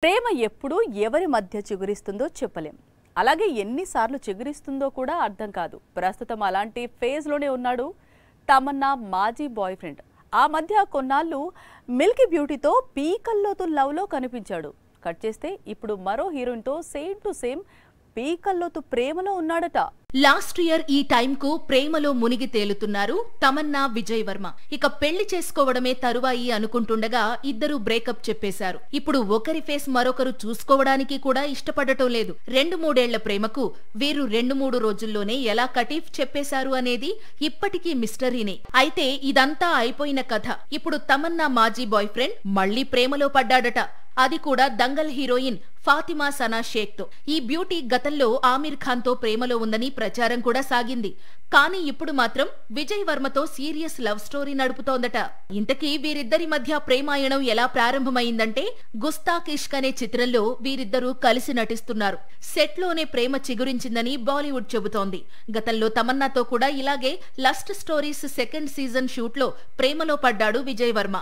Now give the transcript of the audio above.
ప్రేమ ఎప్పుడు ఎవరి మధ్య చిగురిస్తుందో చెప్పలేం. అలాగే ఎన్నిసార్లు చిగురిస్తుందో కూడా అర్థం కాదు. ప్రస్తుతం అలాంటి ఫేజ్ లోనే ఉన్నాడు తమన్నా మాజీ బాయ్ ఫ్రెండ్. ఆ మధ్య కొన్నాళ్ళు మిల్కీ బ్యూటీతో పీకల్లోతు లవ్ లో కనిపించాడు. కట్ చేస్తే ఇప్పుడు మరో హీరోయిన్ తో సేమ్ టు సేమ్ పీకల్లోతు ప్రేమలో ఉన్నాడట. లాస్ట్ ఇయర్ ఈ టైం కు ప్రేమలో మునిగి తేలుతున్నారు తమన్నా విజయ్ వర్మ. ఇక పెళ్లి చేసుకోవడమే తరువాయి అనుకుంటుండగా ఇద్దరు బ్రేకప్ చెప్పేశారు. ఇప్పుడు ఒకరి ఫేస్ మరొకరు చూసుకోవడానికి కూడా ఇష్టపడటం లేదు. 2-3 ప్రేమకు వీరు 2-3 రోజుల్లోనే ఎలా కటీఫ్ చెప్పేశారు అనేది ఇప్పటికీ మిస్టరీనే. అయితే ఇదంతా అయిపోయిన కథ. ఇప్పుడు తమన్నా మాజీ బాయ్ ఫ్రెండ్ మళ్లీ ప్రేమలో పడ్డాడట. అది కూడా దంగల్ హీరోయిన్ ఫాతిమా సనా షేక్ తో. ఈ బ్యూటీ గతంలో ఆమిర్ ఖాన్ తో ప్రేమలో ఉందని ప్రచారం కూడా సాగింది. కానీ ఇప్పుడు మాత్రం విజయ్ వర్మతో సీరియస్ లవ్ స్టోరీ నడుపుతోందట. ఇంతకీ వీరిద్దరి మధ్య ప్రేమాయణం ఎలా ప్రారంభమైందంటే, గుస్తాఖ్ ఇష్క్ అనే చిత్రంలో వీరిద్దరూ కలిసి నటిస్తున్నారు. సెట్ లోనే ప్రేమ చిగురించిందని బాలీవుడ్ చెబుతోంది. గతంలో తమన్నాతో కూడా ఇలాగే lust stories second season shoot లో ప్రేమలో పడ్డాడు విజయ్ వర్మ.